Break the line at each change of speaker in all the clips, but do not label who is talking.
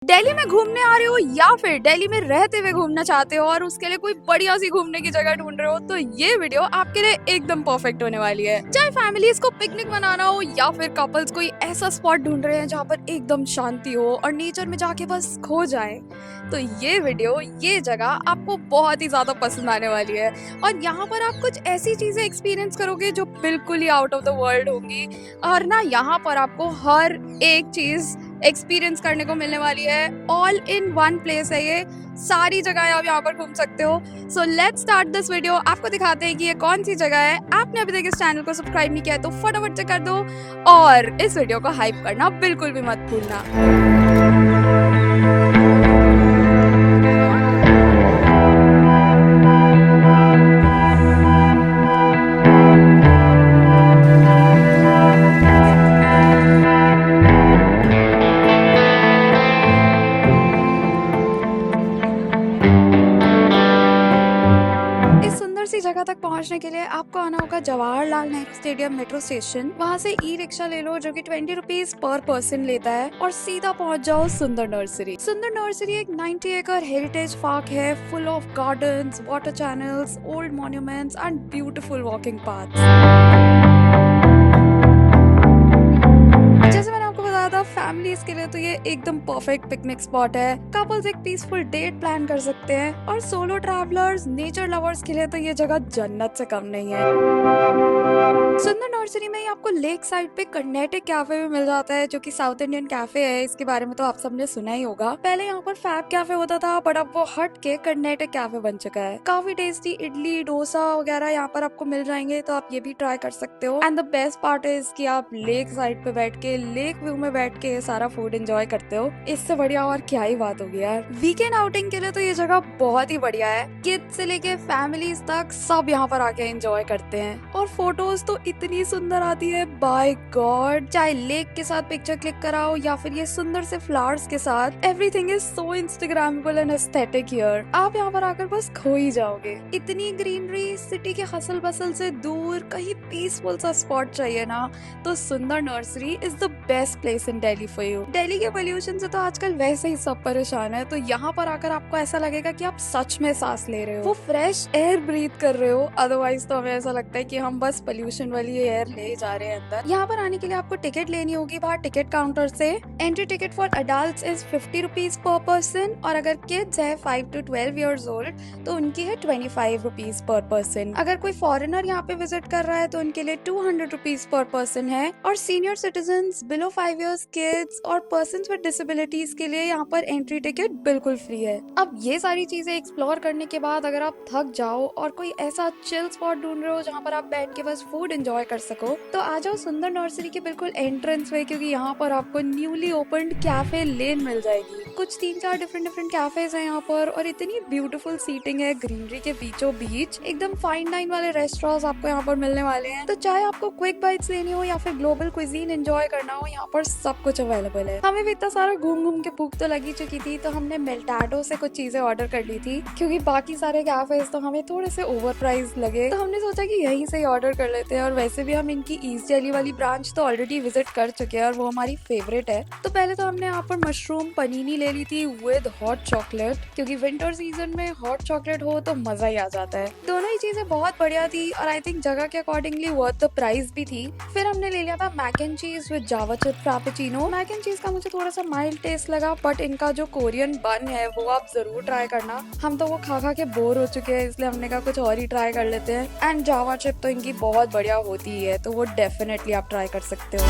दिल्ली में घूमने आ रहे हो या फिर दिल्ली में रहते हुए घूमना चाहते हो और उसके लिए कोई बढ़िया सी घूमने की जगह ढूंढ रहे हो तो ये वीडियो आपके लिए एकदम परफेक्ट होने वाली है। चाहे फैमिलीज को पिकनिक मनाना हो या फिर कपल्स कोई ऐसा स्पॉट ढूंढ रहे हैं जहाँ पर एकदम शांति हो और नेचर में जाके बस खो जाए, तो ये वीडियो ये जगह आपको बहुत ही ज्यादा पसंद आने वाली है। और यहाँ पर आप कुछ ऐसी चीजें एक्सपीरियंस करोगे जो बिल्कुल ही आउट ऑफ द वर्ल्ड होंगी। और ना यहाँ पर आपको हर एक चीज एक्सपीरियंस करने को मिलने वाली है। ऑल इन वन प्लेस है ये, सारी जगह आप यहाँ पर घूम सकते हो। So let's start this video. आपको दिखाते हैं कि ये कौन सी जगह है। आपने अभी तक इस चैनल को सब्सक्राइब नहीं किया है तो फटाफट से कर दो और इस वीडियो को हाइप करना बिल्कुल भी मत भूलना। इस सुंदर सी जगह तक पहुंचने के लिए आपको आना होगा Jawaharlal Nehru stadium metro station. वहां से ई रिक्शा ले लो जो कि 20 रुपीज पर पर्सन लेता है और सीधा पहुंच जाओ सुंदर नर्सरी। सुंदर नर्सरी एक 90 एकड़ हेरिटेज पार्क है, full of gardens, water channels, old monuments and beautiful walking paths. जैसे मैंने आपको बताया था, फैमिलीज के लिए तो ये एकदम परफेक्ट पिकनिक स्पॉट है। कपल्स एक पीसफुल डेट प्लान कर सकते हैं और सोलो ट्रैवलर्स, नेचर लवर्स के लिए तो ये जगह जन्नत से कम नहीं है। सुंदर नर्सरी में ही आपको लेक साइड पे कर्नाटक कैफे भी मिल जाता है जो कि साउथ इंडियन कैफे है। इसके बारे में तो आप सबने सुना ही होगा। पहले यहाँ पर फैब कैफे होता था बट अब वो हट के कर्नाटक कैफे बन चुका है। काफी टेस्टी इडली डोसा वगैरह यहाँ पर आपको मिल जाएंगे, तो आप ये भी ट्राई कर सकते हो। And the best part is कि आप लेक साइड पे बैठ के, लेक व्यू में बैठ के सारा फूड एंजॉय करते हो। इससे बढ़िया और क्या ही बात होगी यार। वीकेंड आउटिंग के लिए तो ये जगह बहुत ही बढ़िया है। किड्स से लेके फैमिलीज तक सब यहाँ पर आके एंजॉय करते हैं और फोटोज तो इतनी सुंदर आती है, बाय गॉड। चाहे लेक के साथ पिक्चर क्लिक कराओ या फिर ये सुंदर से फ्लावर्स के साथ, everything is so Instagrammable and aesthetic here. आप यहाँ पर आकर बस खो ही जाओगे। इतनी ग्रीनरी, सिटी के हसल बसल से दूर कहीं पीसफुल सा स्पॉट चाहिए ना, तो सुंदर nursery is the best place in Delhi for you. Delhi के पोल्यूशन से तो आजकल वैसे ही सब परेशान है, तो यहाँ पर आकर आपको ऐसा लगेगा कि आप सच में सांस ले रहे हो, वो फ्रेश एयर ब्रीथ कर रहे हो। अदरवाइज तो हमें ऐसा लगता है कि हम बस पोल्यूशन वाली एयर ले जा रहे हैं अंदर। यहाँ पर आने के लिए आपको टिकट लेनी होगी बाहर टिकट काउंटर से। Entry ticket for adult is 50 rupees per person और अगर किड्स है 5 to 12 years old तो उनकी है 25 रुपीज पर पर्सन। अगर कोई फॉरेनर यहाँ पे विजिट कर रहा है तो उनके लिए 200 रुपीज पर पर्सन है। और senior citizen, below 5 years kids और पर्सन विद डिसेबिलिटीज के लिए यहाँ पर एंट्री टिकट बिल्कुल फ्री है। अब ये सारी चीजें एक्सप्लोर करने के बाद अगर आप थक जाओ और कोई ऐसा चिल स्पॉट ढूंढ रहे हो जहाँ पर आप बैठ के बस फूड एंजॉय कर सको, तो आ जाओ सुंदर नर्सरी के बिल्कुल एंट्रेंस में, क्योंकि यहाँ पर आपको न्यूली ओपन्ड कैफे लेन मिल जाएगी। कुछ 3-4 डिफरेंट कैफेज हैं यहाँ पर और इतनी ब्यूटीफुल सीटिंग है ग्रीनरी के बीचों बीच। एकदम फाइन डाइन वाले रेस्टोरेंट्स आपको यहाँ पर मिलने वाले हैं। तो चाहे आपको क्विक बाइट्स लेनी हो या फिर ग्लोबल क्विजीन एंजॉय करना हो, यहाँ पर सब कुछ अवेलेबल है। हमें भी इतना सारा घूम घूम के भूख तो लगी चुकी थी, तो हमने मेल्टाडो से कुछ चीजें ऑर्डर कर ली थी, क्योंकि बाकी सारे कैफेज तो हमें थोड़े से ओवर प्राइस लगे, तो हमने सोचा कि यहीं से ही ऑर्डर कर लेते हैं। और वैसे भी हम इनकी ईस्ट दिल्ली वाली ब्रांच तो ऑलरेडी विजिट कर चुके हैं और वो हमारी फेवरेट है। तो पहले तो हमने यहाँ पर मशरूम पनीनी ले ली थी विद हॉट चॉकलेट, क्योंकि विंटर सीजन में हॉट चॉकलेट हो तो मजा ही आ जाता है। दोनों ही चीजें बहुत बढ़िया थी और आई थिंक जगह के अकॉर्डिंगली वर्थ द प्राइस भी थी। फिर हमने ले लिया था mac and cheese with java chip frappuccino. Mac and cheese का मुझे थोड़ा सा माइल्ड टेस्ट लगा, बट इनका जो कोरियन बन है वो आप जरूर ट्राई करना। हम तो वो खा खा के बोर हो चुके हैं, इसलिए हमने कहा कुछ और ही ट्राई कर लेते हैं। एंड जावा चिप तो इनकी बहुत बढ़िया होती है, तो वो डेफिनेटली आप ट्राई कर सकते हो।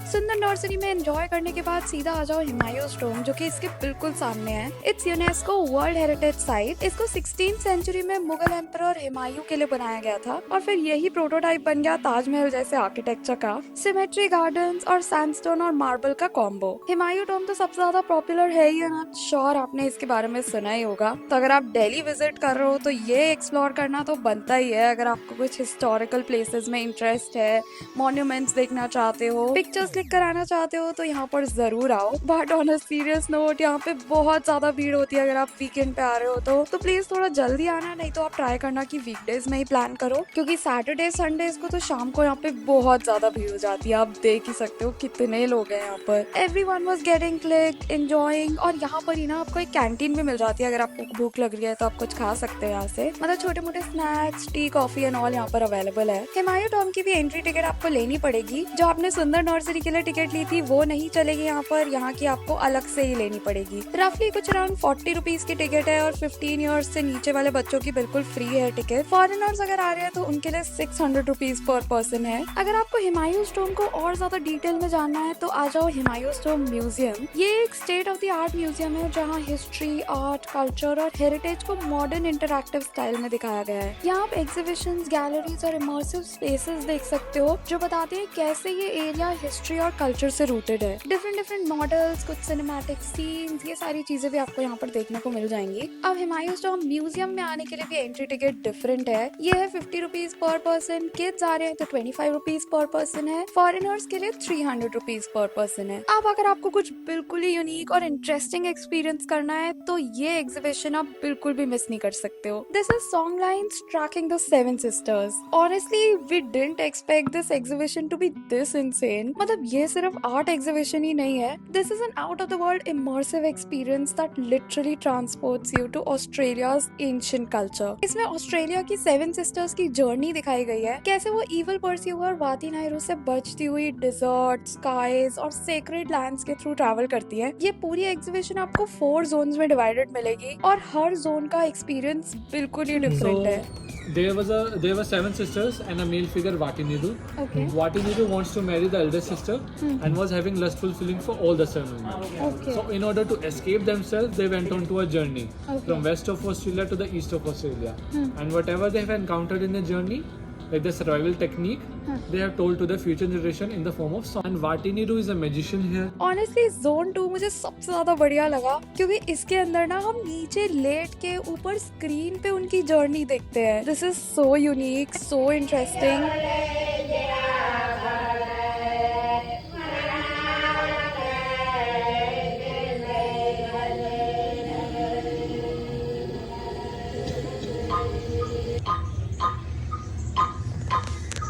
सुंदर नर्सरी में एंजॉय करने के बाद सीधा आ जाओ हुमायूंस टॉम्ब, जो कि इसके बिल्कुल सामने है। It's UNESCO world heritage site. इसको 16th सेंचुरी में मुगल एम्परर हुमायूं के लिए बनाया गया था और फिर यही प्रोटोटाइप बन गया ताजमहल जैसे आर्किटेक्चर का। सिमेट्री, गार्डन्स और सैंडस्टोन और मार्बल का कॉम्बो। हुमायूं टॉम्ब तो सबसे ज्यादा पॉपुलर है ही, श्योर आपने इसके बारे में सुना ही होगा। तो अगर आप दिल्ली विजिट कर रहे हो तो ये एक्सप्लोर करना तो बनता ही है। अगर आपको कुछ हिस्टोरिकल प्लेसेस में इंटरेस्ट है, मॉन्यूमेंट्स देखना चाहते हो, पिक्चर्स क्लिक कराना चाहते हो तो यहाँ पर जरूर आओ, but on a serious note यहाँ पे बहुत ज्यादा भीड़ होती है अगर आप वीकेंड पे आ रहे हो तो प्लीज थोड़ा जल्दी आना, नहीं तो आप ट्राई करना कि वीकडेज में ही प्लान करो, क्योंकि सैटरडे संडेज को तो शाम को यहाँ पे बहुत ज्यादा भीड़ हो जाती है। आप देख ही सकते हो कितने लोग हैं यहाँ पर। Everyone was getting click, enjoying, और यहाँ पर ही ना आपको एक कैंटीन भी मिल जाती है। अगर आपको भूख लग रही है तो आप कुछ खा सकते हैं यहाँ से, मतलब छोटे मोटे snacks, T, coffee and all यहाँ पर अवेलेबल है। हुमायूं टॉम की भी एंट्री टिकट आपको लेनी पड़ेगी। जो आपने सुंदर नर्सरी के लिए टिकट ली थी वो नहीं चलेगी यहाँ पर, यहाँ की आपको अलग से ही लेनी पड़ेगी। रफली कुछ अराउंड 40 रुपीज की टिकट है और 15 ईयर्स से नीचे वाले बच्चों की बिल्कुल फ्री है टिकट। फॉरेनर्स अगर आ रहे हैं तो उनके लिए 600 रुपीज पर पर्सन है। अगर आपको हुमायूं टॉम को और ज्यादा डिटेल में जानना है तो आ जाओ हुमायूं टॉम म्यूजियम। ये एक state of the art museum है जहाँ हिस्ट्री, आर्ट, कल्चर और हेरिटेज को मॉडर्न इंटरैक्टिव स्टाइल में दिखाया गया है। यहाँ आप एग्जीबिशंस, गैलरीज और इमर्सिव स्पेसेस देख सकते हो जो बताते हैं कैसे ये एरिया हिस्ट्री और कल्चर से रूटेड है। डिफरेंट मॉडल्स, कुछ सिनेमैटिक सीन्स, ये सारी चीजें भी आपको यहाँ पर देखने को मिल जाएंगी। अब हुमायूं टॉम म्यूजियम में आने के लिए भी एंट्री टिकट डिफरेंट है। ये है 50 रुपीज पर पर्सन, किड्स आ रहे हैं तो 25 रुपीज पर पर्सन है, फॉरेनर्स के लिए 300 रुपीज पर पर्सन है। अब अगर आपको कुछ बिल्कुल ही यूनिक और इंटरेस्टिंग एक्सपीरियंस करना है तो ये एग्जीबिशन आप बिल्कुल भी मिस नहीं कर सकते हो। This is Songlines tracking the Seven Sisters. Honestly we didn't expect this exhibition to be this insane. मतलब ये सिर्फ आर्ट एग्जीबिशन ही नहीं है, this is an out of the world immersive experience that literally transports you to Australia's ancient culture. इसमें Australia की Seven Sisters की journey दिखाई गई है, कैसे वो इविल परस्यूअर वाती नायरू से बचती हुई डिजर्ट, स्काईज और सेक्रेड लैंड्स के थ्रू ट्रैवल करती है। ये पूरी एग्जीबिशन आपको 4 जोन्स में डिवाइडेड मिलेगी और हर जोन का एक्सपीरियंस बिल्कुल ही डिफरेंट है।
There were 7 sisters and a male figure, Vatinidu.
Okay.
Vatinidu wants to marry the eldest sister and was having lustful feeling for all the 7 women.
Okay.
So in order to escape themselves, they went on to a journey from west of Australia to the east of Australia. And whatever they have encountered in the journey, like the survival technique, they have told to the future generation in the form of song. And Vatinidu is a magician here.
Honestly, Zone 2 मुझे सबसे ज्यादा बढ़िया लगा क्योंकि इसके अंदर ना हम नीचे लेट के ऊपर स्क्रीन पे उनकी जर्नी देखते हैं। This is so unique, so interesting.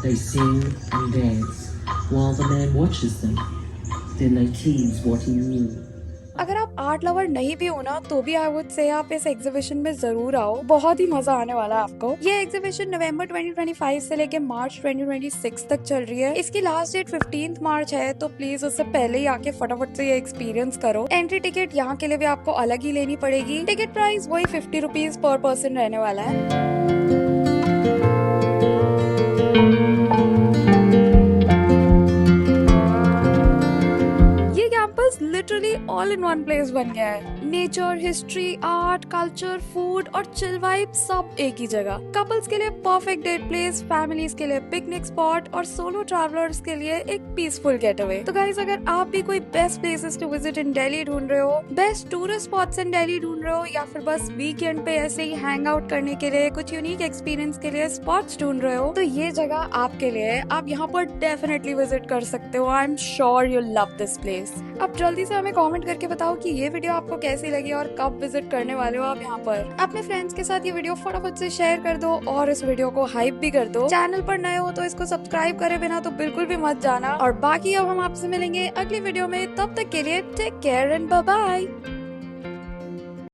They sing and dance while the man watches them. Then they tease what he knew.
अगर आप आर्ट लवर नहीं भी हो ना तो भी आई वुड से आप इस एग्जीबिशन में जरूर आओ, बहुत ही मजा आने वाला है आपको। ये एग्जीबिशन नवंबर 2025 से लेके मार्च 2026 तक चल रही है। इसकी लास्ट डेट 15 मार्च है, तो प्लीज उससे पहले ही आके फटाफट से ये एक्सपीरियंस करो। एंट्री टिकट यहाँ के लिए भी आपको अलग ही लेनी पड़ेगी। टिकट प्राइस वही 50 रुपीज पर पर्सन रहने वाला है। Literally all in one place बन गया है। Nature, history, art, culture, food और चिल वाइब सब एक ही जगह। कपल्स के लिए परफेक्ट डेट प्लेस, फैमिलीज के लिए पिकनिक स्पॉट और सोलो ट्रैवलर्स के लिए एक पीसफुल गेट अवे। तो गाइस, अगर आप भी कोई best places to visit in Delhi ढूंढ रहे हो, best tourist spots in Delhi ढूंढ रहे हो, या फिर बस वीकेंड पे ऐसे ही हैंग आउट करने के लिए कुछ यूनिक एक्सपीरियंस के लिए स्पॉट्स ढूंढ रहे हो, तो ये जगह आपके लिए है। आप यहाँ पर डेफिनेटली विजिट कर सकते हो। I am sure you love this place. अब जल्दी से हमें कमेंट करके बताओ कि ये वीडियो आपको कैसी लगी और कब विजिट करने वाले हो आप यहाँ पर। अपने फ्रेंड्स के साथ ये वीडियो फटाफट से शेयर कर दो और इस वीडियो को हाइप भी कर दो। चैनल पर नए हो तो इसको सब्सक्राइब करे बिना तो बिल्कुल भी मत जाना। और बाकी अब हम आपसे मिलेंगे अगली वीडियो में, तब तक के लिए take care and bye bye.